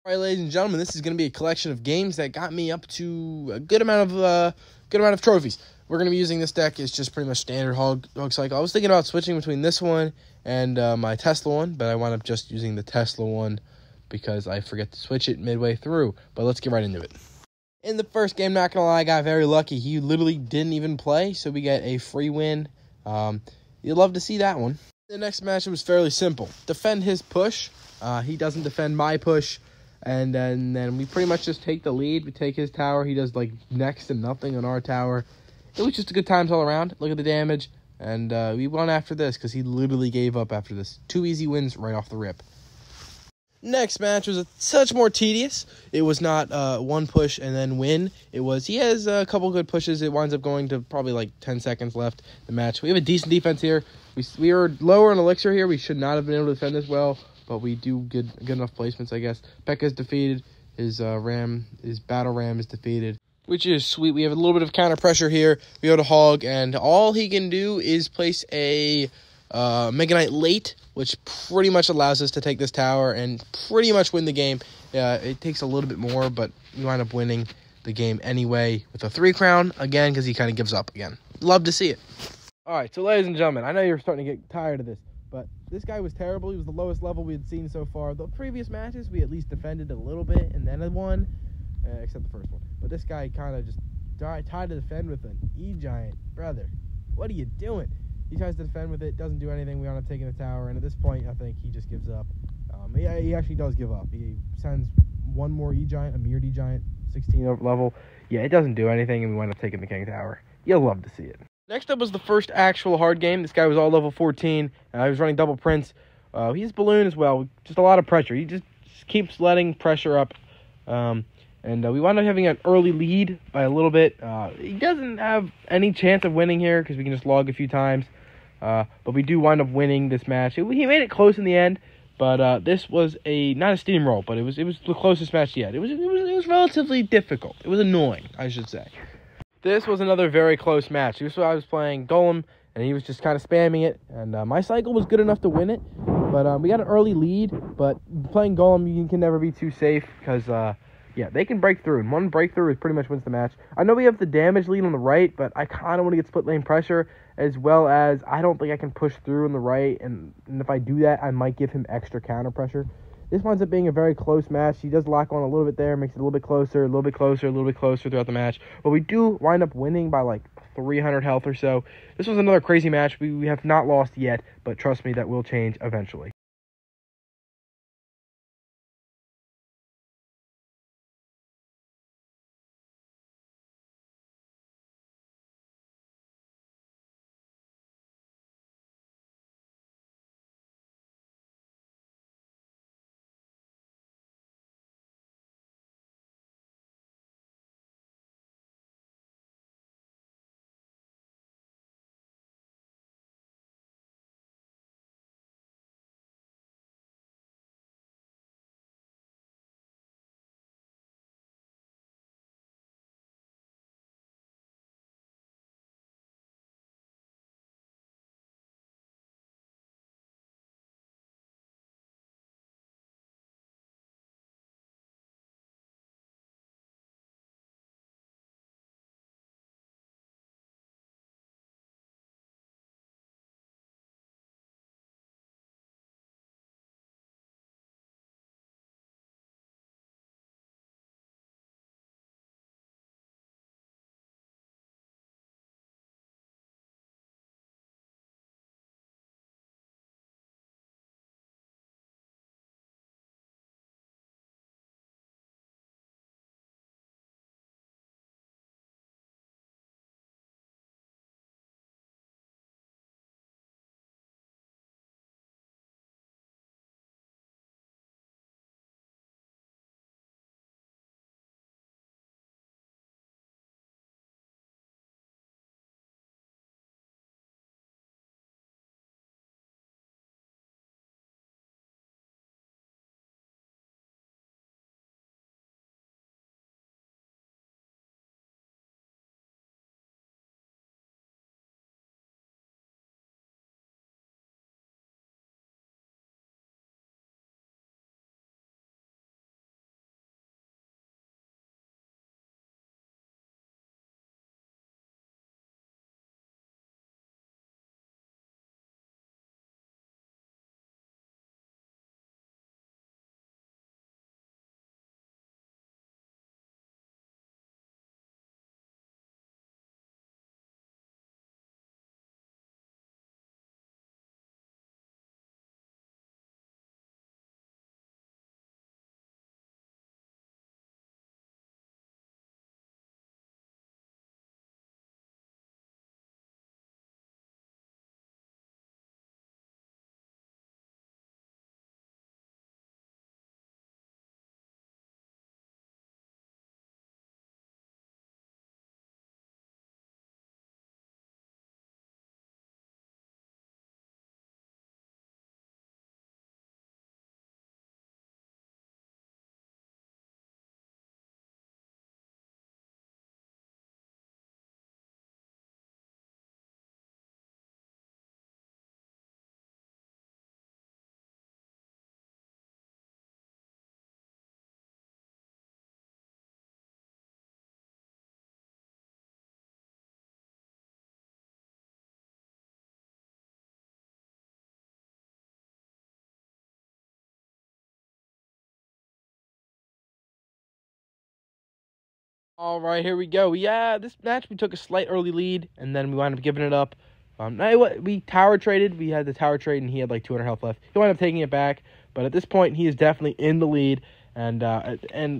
All right, ladies and gentlemen, this is going to be a collection of games that got me up to a good amount of trophies. We're going to be using this deck. It's just pretty much standard hog cycle. I was thinking about switching between this one and my Tesla one, but I wound up just using the Tesla one because I forget to switch it midway through. But let's get right into it. In the first game, not going to lie, I got very lucky. He literally didn't even play, so we get a free win. You'd love to see that one. The next match was fairly simple. Defend his push. He doesn't defend my push. And then we pretty much just take the lead. We take his tower. He does, like, next to nothing on our tower. It was just a good times all around. Look at the damage. And we won after this because he literally gave up after this. 2 easy wins right off the rip. Next match was a touch more tedious. It was not one push and then win. It was he has a couple good pushes. It winds up going to probably like 10 seconds left in the match. We have a decent defense here. We are lower on elixir here. We should not have been able to defend this well, but we do good enough placements, I guess. P.E.K.K.A is defeated. His battle ram is defeated, which is sweet. We have a little bit of counter pressure here. We go to Hog, and all he can do is place a Mega Knight late, which pretty much allows us to take this tower and pretty much win the game. It takes a little bit more, but we wind up winning the game anyway with a 3 crown, again, because he kind of gives up again. Love to see it. All right, so ladies and gentlemen, I know you're starting to get tired of this, but this guy was terrible. He was the lowest level we had seen so far. The previous matches, we at least defended a little bit and then won, except the first one. But this guy kind of just tried to defend with an E-Giant. Brother, what are you doing? He tries to defend with it, doesn't do anything. We end up taking the tower, and at this point, I think he just gives up. He actually does give up. He sends one more E-Giant, a Mirror E-Giant, 16 level. Yeah, it doesn't do anything, and we wind up taking the King Tower. You'll love to see it. Next up was the first actual hard game. This guy was all level 14. He was running double Prince. He's Balloon as well. Just a lot of pressure. He just keeps letting pressure up. And we wound up having an early lead by a little bit. He doesn't have any chance of winning here because we can just log a few times. But we do wind up winning this match. He made it close in the end, but this was not a steamroll, but it was the closest match yet. It was relatively difficult. It was annoying, I should say. This was another very close match. This was I was playing Golem, and he was just kind of spamming it, and my cycle was good enough to win it, but we got an early lead. But playing Golem, you can never be too safe because yeah, they can break through, and one breakthrough pretty much wins the match. I know we have the damage lead on the right, but I kind of want to get split lane pressure, as well as I don't think I can push through on the right, and if I do that, I might give him extra counter pressure. This winds up being a very close match. He does lock on a little bit there, makes it a little bit closer, a little bit closer, a little bit closer throughout the match. But we do wind up winning by like 300 health or so. This was another crazy match. We have not lost yet, but trust me, that will change eventually. All right, here we go. Yeah, this match we took a slight early lead, and then we wound up giving it up. We tower traded. We had the tower trade, and he had like 200 health left. He wound up taking it back, but at this point, he is definitely in the lead, and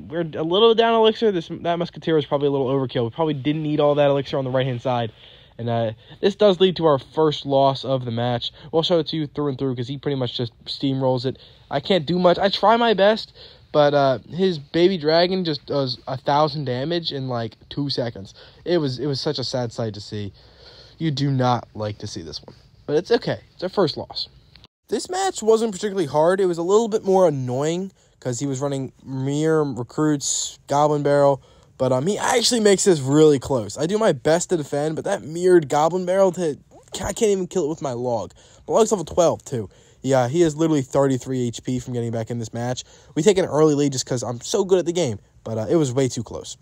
we're a little down elixir. That musketeer was probably a little overkill. We probably didn't need all that elixir on the right-hand side, and this does lead to our first loss of the match. We'll show it to you through and through because he pretty much just steamrolls it. I can't do much. I try my best. But his baby dragon just does 1,000 damage in like 2 seconds. It was such a sad sight to see. You do not like to see this one. But it's okay. It's our first loss. This match wasn't particularly hard. It was a little bit more annoying because he was running Mir, recruits, Goblin Barrel. But he actually makes this really close. I do my best to defend, but that mirrored Goblin Barrel, I can't even kill it with my log. My log's level 12 too. Yeah, he has literally 33 HP from getting back in this match. We take an early lead just because I'm so good at the game, but it was way too close.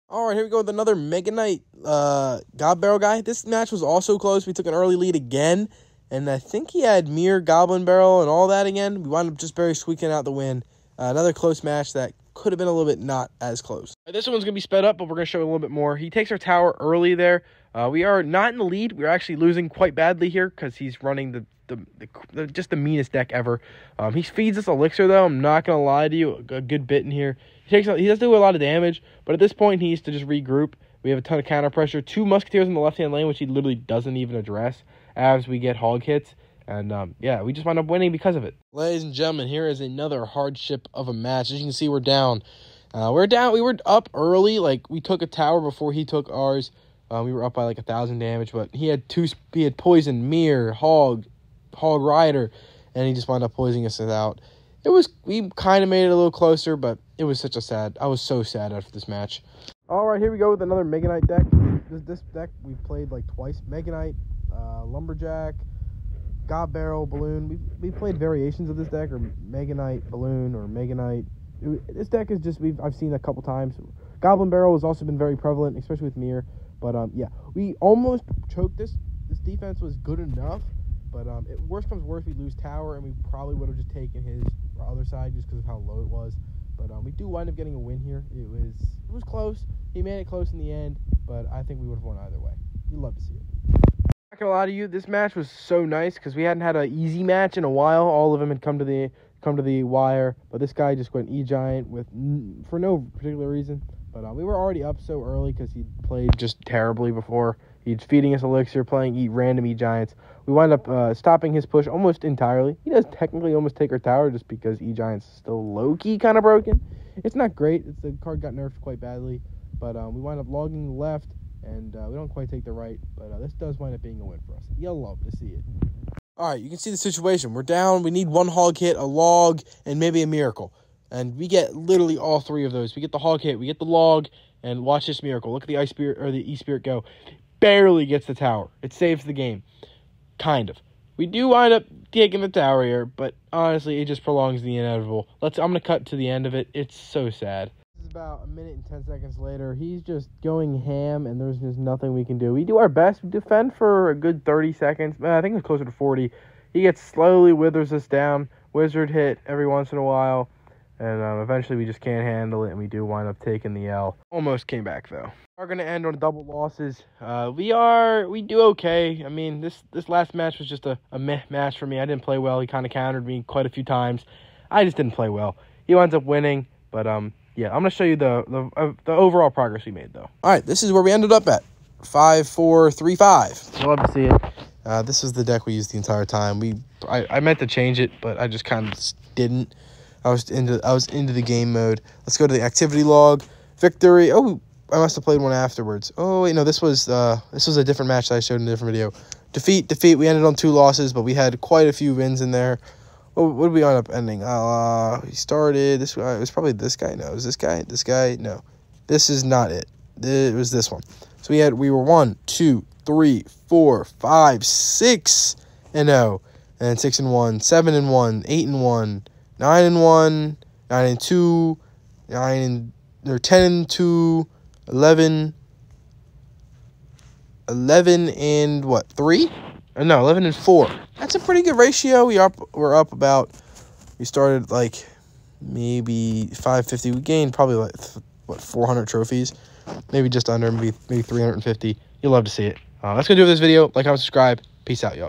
All right, here we go with another Mega Knight God Barrel guy. This match was also close. We took an early lead again, and I think he had Mir, Goblin Barrel, and all that again. We wound up just barely squeaking out the win. Another close match that could have been a little bit not as close. This one's going to be sped up, but we're going to show a little bit more. He takes our tower early there. We are not in the lead. We're actually losing quite badly here because he's running just the meanest deck ever. He feeds us elixir though. I'm not gonna lie to you, a good bit in here. He does do a lot of damage, but at this point he needs to just regroup. We have a ton of counter pressure. 2 musketeers in the left hand lane, which he literally doesn't even address as we get hog hits. And yeah, we just wind up winning because of it. Ladies and gentlemen, here is another hardship of a match. As you can see, we're down. We were up early. Like we took a tower before he took ours. We were up by like 1,000 damage, but he had poison, Mir, Hog Rider, and he just wound up poisoning us out. We kind of made it a little closer, but it was I was so sad after this match. All right, here we go with another Mega Knight deck. This deck we've played like twice. Mega Knight, Lumberjack, God Barrel, Balloon. We played variations of this deck, or Mega Knight, Balloon, or Mega Knight. This deck is just I've seen it a couple times. Goblin Barrel has also been very prevalent, especially with Mir. But yeah, we almost choked this. This defense was good enough. But worst comes worst, we lose tower, and we probably would have just taken his other side just because of how low it was. But we do wind up getting a win here. It was close. He made it close in the end, but I think we would have won either way. You'd love to see it. Not gonna lie to you, this match was so nice because we hadn't had an easy match in a while. All of them had come to the wire, but this guy just went E-Giant for no particular reason. But we were already up so early because he played just terribly before. He's feeding us elixir, playing random E-Giants. We wind up stopping his push almost entirely. He does technically almost take our tower just because E-Giant's still low-key kind of broken. It's not great. The card got nerfed quite badly. But we wind up logging the left, and we don't quite take the right. But this does wind up being a win for us. You'll love to see it. All right, you can see the situation. We're down. We need 1 hog hit, a log, and maybe a miracle. And we get literally all 3 of those. We get the hog hit, we get the log, and watch this miracle. Look at the Ice Spirit or the E-Spirit go. Barely gets the tower. It saves the game. Kind of. We do wind up taking the tower here, but honestly, it just prolongs the inevitable. I'm going to cut to the end of it. It's so sad. This is about a minute and 10 seconds later. He's just going ham, and there's just nothing we can do. We do our best. We defend for a good 30 seconds. I think it was closer to 40. He slowly withers us down. Wizard hit every once in a while. And eventually we just can't handle it, and we do wind up taking the L. Almost came back, though. We're going to end on double losses. We do okay. I mean, this last match was just a meh match for me. I didn't play well. He kind of countered me quite a few times. I just didn't play well. He winds up winning, but yeah, I'm going to show you the overall progress we made, though. All right, this is where we ended up at. 5, 4, 3, 5. You'll love to see it. This was the deck we used the entire time. I meant to change it, but I just kind of didn't. I was into the game mode. Let's go to the activity log. Victory. Oh, I must have played one afterwards. Oh wait, no, this was a different match that I showed in a different video. Defeat. We ended on 2 losses, but we had quite a few wins in there. What did we end up ending? We started this. It was probably this guy. No, it was this guy. This guy. No, this is not it. It was this one. So we were 1, 2, 3, 4, 5, 6 and 0, and 6 and 1, 7 and 1, 8 and 1. 9 and 1, 9 and 2, 10 and 2, 11 and what? 3? No, 11 and 4. That's a pretty good ratio. We're up about. We started like maybe 550. We gained probably like 400 trophies. maybe just under, maybe 350. You'll love to see it. That's going to do it for this video. Like, comment, subscribe. Peace out, y'all.